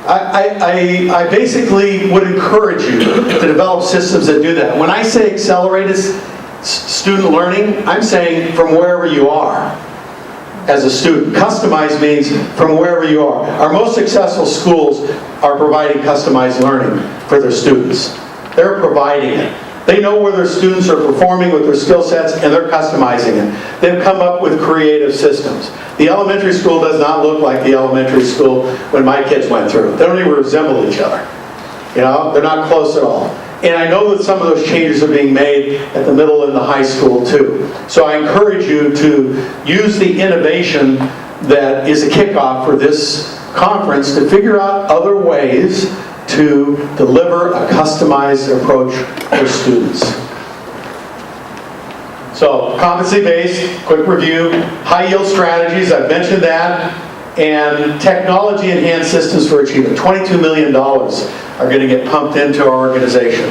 I basically would encourage you to develop systems that do that. When I say accelerated student learning, I'm saying from wherever you are as a student. Customized means from wherever you are. Our most successful schools are providing customized learning for their students. They're providing it. They know where their students are performing with their skill sets, and they're customizing it. They've come up with creative systems. The elementary school does not look like the elementary school when my kids went through. They don't even resemble each other. You know, they're not close at all. And I know that some of those changes are being made at the middle and the high school too. So I encourage you to use the innovation that is a kickoff for this conference to figure out other ways to deliver a customized approach for students. So, competency-based, quick review, high-yield strategies, I've mentioned that, and technology-enhanced systems for achievement. $22 million are going to get pumped into our organization.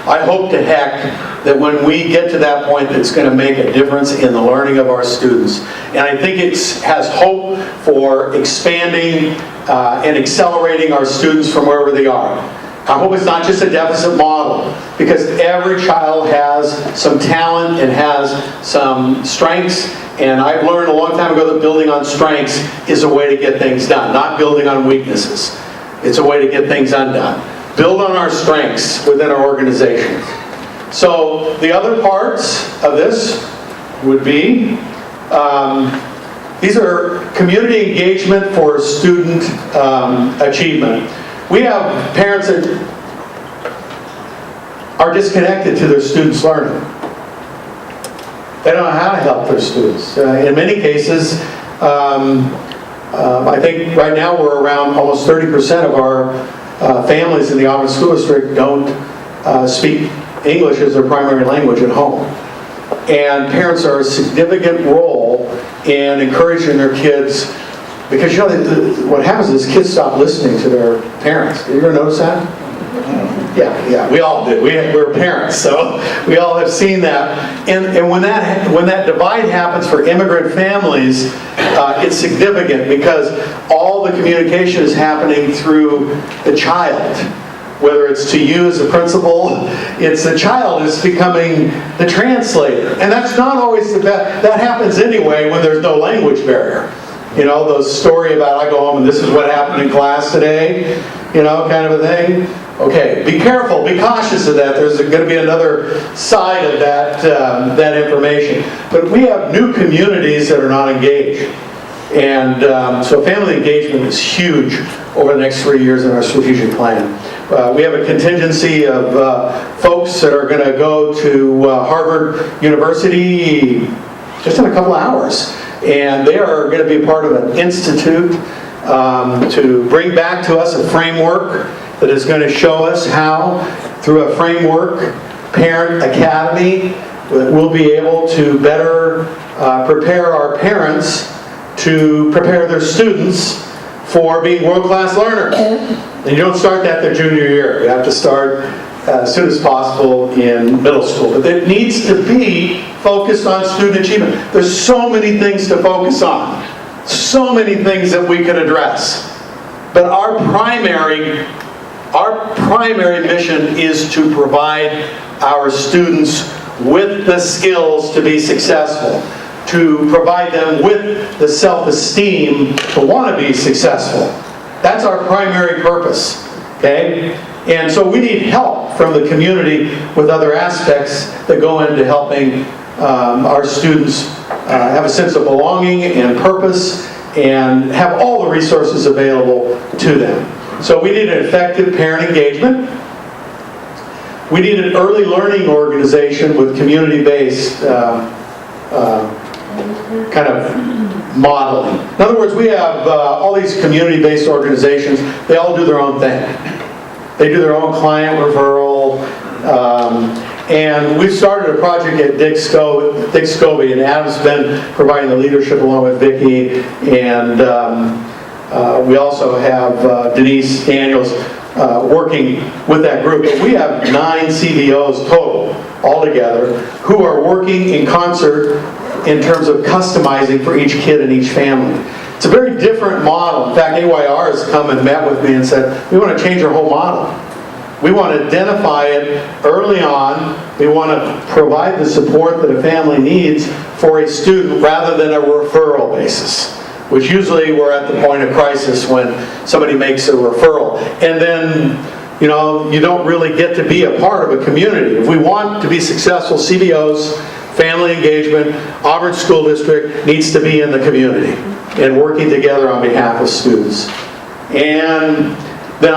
I hope to heck that when we get to that point, it's going to make a difference in the learning of our students. And I think it has hope for expanding and accelerating our students from wherever they are. I hope it's not just a deficit model, because every child has some talent and has some strengths, and I've learned a long time ago that building on strengths is a way to get things done, not building on weaknesses. It's a way to get things undone. Build on our strengths within our organization. So the other parts of this would be, these are community engagement for student achievement. We have parents that are disconnected to their students' learning. They don't know how to help their students. In many cases, I think right now we're around almost 30% of our families in the Auburn School District don't speak English as their primary language at home. And parents are a significant role in encouraging their kids, because you know what happens is kids stop listening to their parents. Did you ever notice that? Yeah, we all do. We're parents, so we all have seen that. And when that divide happens for immigrant families, it's significant, because all the communication is happening through the child. Whether it's to you as a principal, it's the child is becoming the translator. And that's not always the best. That happens anyway when there's no language barrier. You know, the story about I go home and this is what happened in class today, you know, kind of a thing. Okay, be careful, be cautious of that. There's going to be another side of that information. But we have new communities that are not engaged. And so family engagement is huge over the next 3 years in our strategic plan. We have a contingency of folks that are going to go to Harvard University just in a couple of hours. And they are going to be part of an institute to bring back to us a framework that is going to show us how, through a framework, Parent Academy, we'll be able to better prepare our parents to prepare their students for being world-class learners. And you don't start that their junior year. You have to start as soon as possible in middle school. But it needs to be focused on student achievement. There's so many things to focus on. So many things that we could address. But our primary mission is to provide our students with the skills to be successful, to provide them with the self-esteem to want to be successful. That's our primary purpose, okay? And so we need help from the community with other aspects that go into helping our students have a sense of belonging and purpose and have all the resources available to them. So we need an effective parent engagement. We need an early learning organization with community-based kind of modeling. In other words, we have all these community-based organizations. They all do their own thing. They do their own client referral. And we've started a project at Dick Scobie, and Adam's been providing the leadership along with Vicki. And we also have Denise Daniels working with that group. But we have 9 CVOs total altogether who are working in concert in terms of customizing for each kid and each family. It's a very different model. In fact, AYR has come and met with me and said, we want to change our whole model. We want to identify it early on. We want to provide the support that a family needs for a student rather than a referral basis, which usually we're at the point of crisis when somebody makes a referral. And then, you know, you don't really get to be a part of a community. If we want to be successful, CBOs, family engagement, Auburn School District needs to be in the community and working together on behalf of students. And then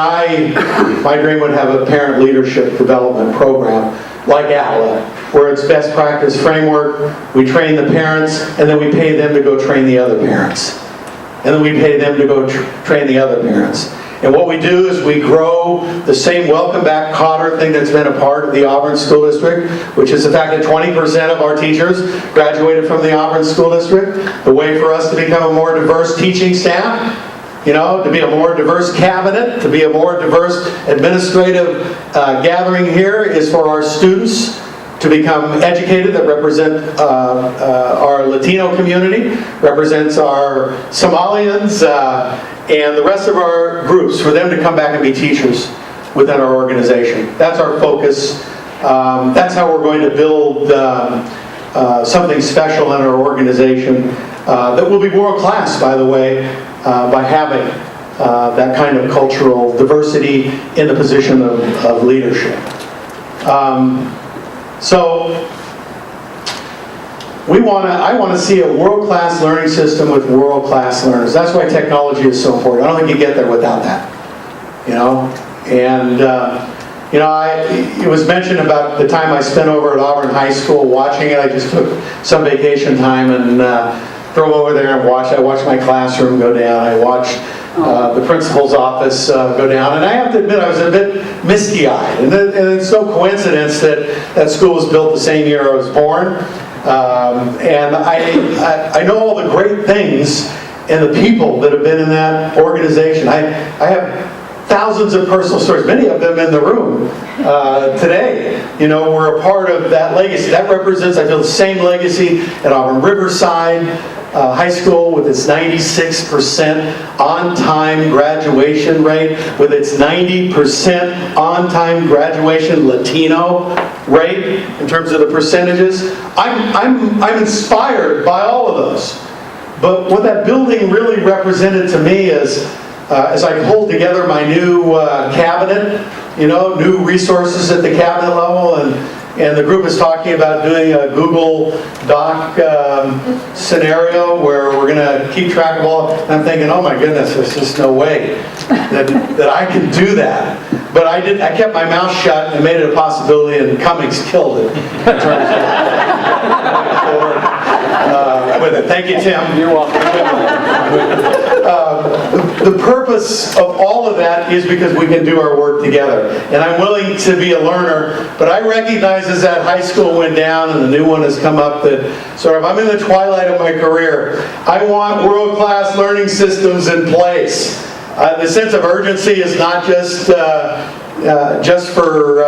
my dream would have a parent leadership development program like ATLA, where it's best practice framework, we train the parents, and then we pay them to go train the other parents. And then we pay them to go train the other parents. And what we do is we grow the same welcome back Cotter thing that's been a part of the Auburn School District, which is the fact that 20% of our teachers graduated from the Auburn School District. The way for us to become a more diverse teaching staff, you know, to be a more diverse cabinet, to be a more diverse administrative gathering here is for our students to become educated, that represent our Latino community, represents our Somalians, and the rest of our groups, for them to come back and be teachers within our organization. That's our focus. That's how we're going to build something special in our organization that will be world class, by the way, by having that kind of cultural diversity in the position of leadership. So I want to see a world-class learning system with world-class learners. That's why technology is so important. I don't think you get there without that. You know, and you know, it was mentioned about the time I spent over at Auburn High School watching it. I just took some vacation time and drove over there and watched. I watched my classroom go down. I watched the principal's office go down. And I have to admit, I was a bit misty-eyed. And it's no coincidence that that school was built the same year I was born. And I know all the great things and the people that have been in that organization. I have thousands of personal stories, many of them in the room today. You know, we're a part of that legacy. That represents, I feel, the same legacy at Auburn Riverside High School with its 96% on-time graduation rate, with its 90% on-time graduation Latino rate in terms of the percentages. I'm inspired by all of those. But what that building really represented to me is, as I pulled together my new cabinet, you know, new resources at the cabinet level, and the group is talking about doing a Google Doc scenario where we're going to keep track of all. And I'm thinking, oh my goodness, there's just no way that I can do that. But I kept my mouth shut and made it a possibility, and Cummings killed it in terms of with it. Thank you, Tim. You're welcome. The purpose of all of that is because we can do our work together. And I'm willing to be a learner, but I recognize as that high school went down and the new one has come up that sort of I'm in the twilight of my career. I want world-class learning systems in place. The sense of urgency is not just for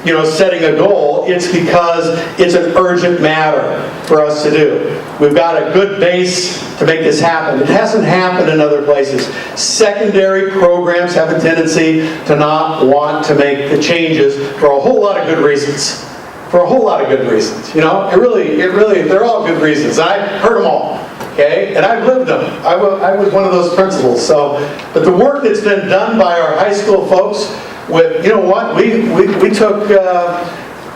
you know, setting a goal. It's because it's an urgent matter for us to do. We've got a good base to make this happen. It hasn't happened in other places. Secondary programs have a tendency to not want to make the changes for a whole lot of good reasons. For a whole lot of good reasons. You know, it really, they're all good reasons. I heard them all. Okay, and I've lived them. I was one of those principals. So, but the work that's been done by our high school folks, with, you know what, we took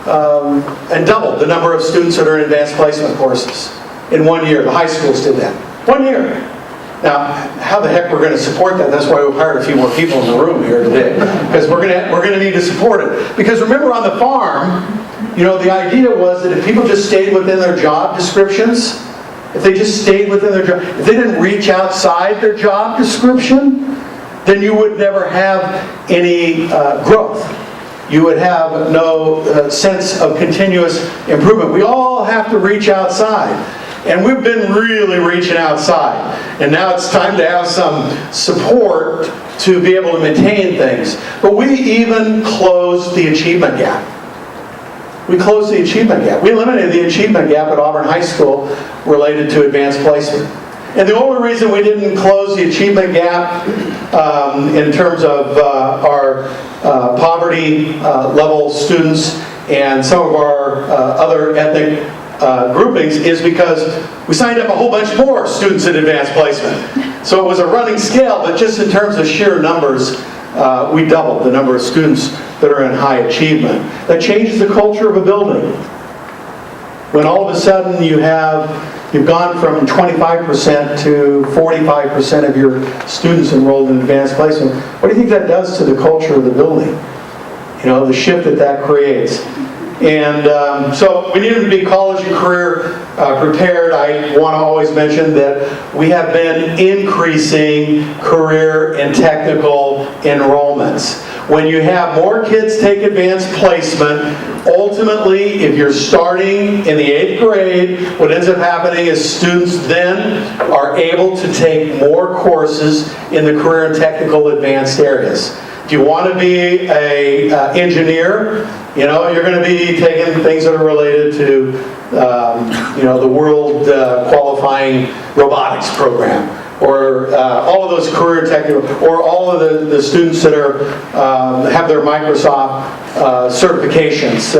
and doubled the number of students that are in advanced placement courses in 1 year. The high schools did that. 1 year. Now, how the heck we're going to support that? That's why we've hired a few more people in the room here today, because we're going to need to support it. Because remember, on the farm, you know, the idea was that if people just stayed within their job descriptions, if they just stayed within their job, if they didn't reach outside their job description, then you would never have any growth. You would have no sense of continuous improvement. We all have to reach outside. And we've been really reaching outside. And now it's time to have some support to be able to maintain things. But we even closed the achievement gap. We closed the achievement gap. We eliminated the achievement gap at Auburn High School related to advanced placement. And the only reason we didn't close the achievement gap in terms of our poverty level students and some of our other ethnic groupings is because we signed up a whole bunch more students in advanced placement. So it was a running scale, but just in terms of sheer numbers, we doubled the number of students that are in high achievement. That changes the culture of a building. When all of a sudden you've gone from 25% to 45% of your students enrolled in advanced placement, what do you think that does to the culture of the building? You know, the shift that creates. And so we need to be college and career prepared. I want to always mention that we have been increasing career and technical enrollments. When you have more kids take advanced placement, ultimately, if you're starting in the 8th grade, what ends up happening is students then are able to take more courses in the career and technical advanced areas. If you want to be an engineer, you know, you're going to be taking things that are related to, you know, the world qualifying robotics program, or all of those career technical, or all of the students that are have their Microsoft certifications,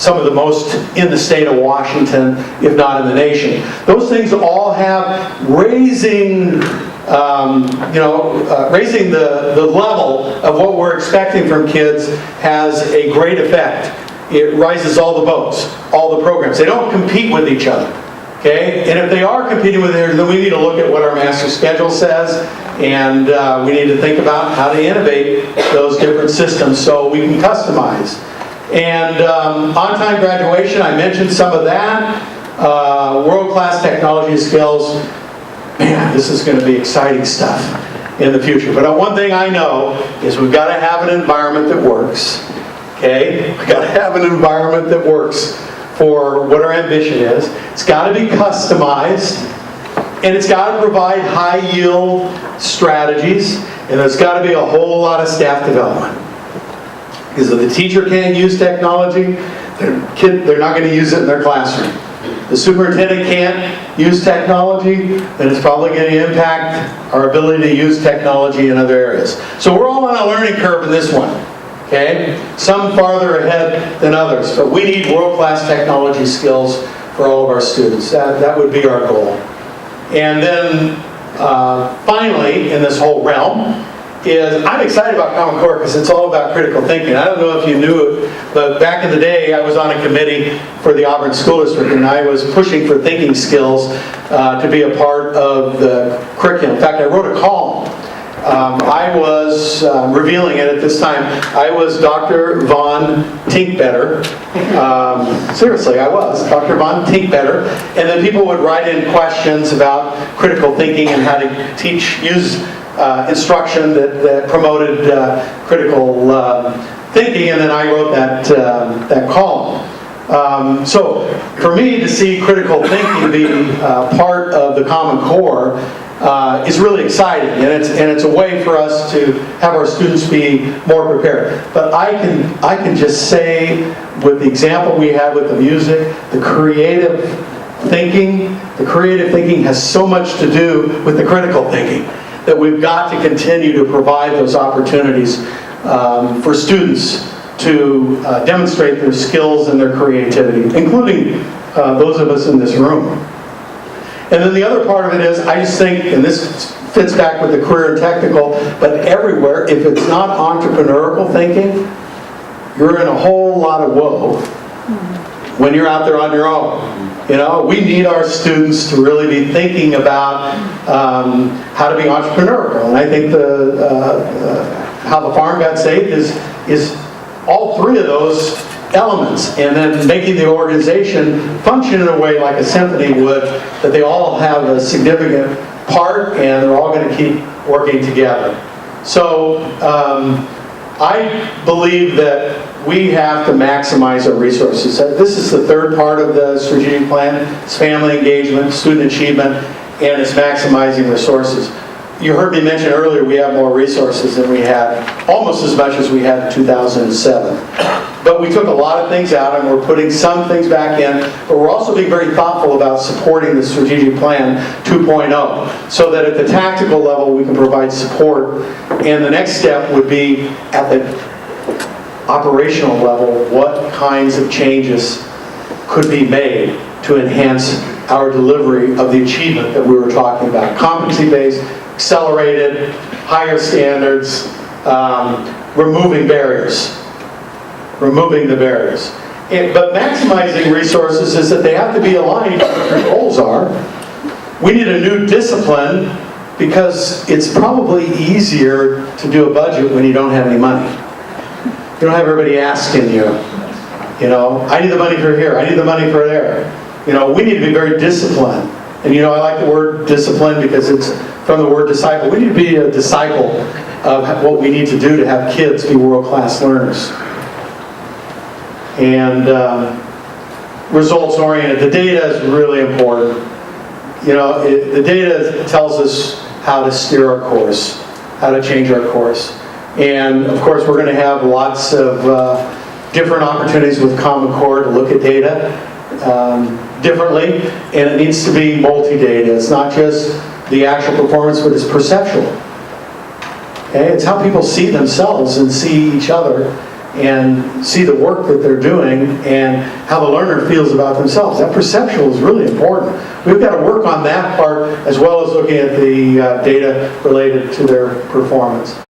some of the most in the state of Washington, if not in the nation. Those things all have raising raising the level of what we're expecting from kids has a great effect. It rises all the boats, all the programs. They don't compete with each other. Okay? And if they are competing with each other, then we need to look at what our master schedule says, and we need to think about how to innovate those different systems so we can customize. And on-time graduation, I mentioned some of that. World-class technology skills. Man, this is going to be exciting stuff in the future. But one thing I know is we've got to have an environment that works. Okay? We've got to have an environment that works for what our ambition is. It's got to be customized, and it's got to provide high-yield strategies, and there's got to be a whole lot of staff development. Because if the teacher can't use technology, they're not going to use it in their classroom. The superintendent can't use technology, then it's probably going to impact our ability to use technology in other areas. So we're all on a learning curve in this one. Okay? Some farther ahead than others, but we need world-class technology skills for all of our students. That would be our goal. And then finally, in this whole realm, is I'm excited about Common Core because it's all about critical thinking. I don't know if you knew it, but back in the day I was on a committee for the Auburn School District, and I was pushing for thinking skills to be a part of the curriculum. In fact, I wrote a column. I was revealing it at this time. I was Dr. Von Tinkbetter. Seriously, I was Dr. Von Tinkbetter. And then people would write in questions about critical thinking and how to use instruction that promoted critical thinking, and then I wrote that column. So for me to see critical thinking be part of the Common Core is really exciting, and it's a way for us to have our students be more prepared. But I can just say, with the example we had with the music, the creative thinking has so much to do with the critical thinking, that we've got to continue to provide those opportunities for students to demonstrate their skills and their creativity, including those of us in this room. And then the other part of it is, I just think, and this fits back with the career and technical, but everywhere, if it's not entrepreneurial thinking, you're in a whole lot of woe when you're out there on your own. You know, we need our students to really be thinking about how to be entrepreneurial. And I think how the farm got saved is all three of those elements, and then making the organization function in a way like a symphony would, that they all have a significant part and they're all going to keep working together. So I believe that we have to maximize our resources. This is the third part of the strategic plan. It's family engagement, student achievement, and it's maximizing resources. You heard me mention earlier we have more resources than we had, almost as much as we had in 2007. But we took a lot of things out and we're putting some things back in, but we're also being very thoughtful about supporting the strategic plan 2.0 so that at the tactical level we can provide support, and the next step would be at the operational level, what kinds of changes could be made to enhance our delivery of the achievement that we were talking about. Competency-based, accelerated, higher standards, removing barriers. Removing the barriers. But maximizing resources is that they have to be aligned to what your goals are. We need a new discipline because it's probably easier to do a budget when you don't have any money. You don't have everybody asking you, I need the money for here, I need the money for there. We need to be very disciplined. And I like the word discipline because it's from the word disciple. We need to be a disciple of what we need to do to have kids be world-class learners. And results-oriented. The data is really important. The data tells us how to steer our course, how to change our course. And of course, we're going to have lots of different opportunities with Common Core to look at data differently, and it needs to be multi-data. It's not just the actual performance, but it's perceptual. Okay? It's how people see themselves and see each other and see the work that they're doing and how the learner feels about themselves. That perceptual is really important. We've got to work on that part as well as looking at the data related to their performance.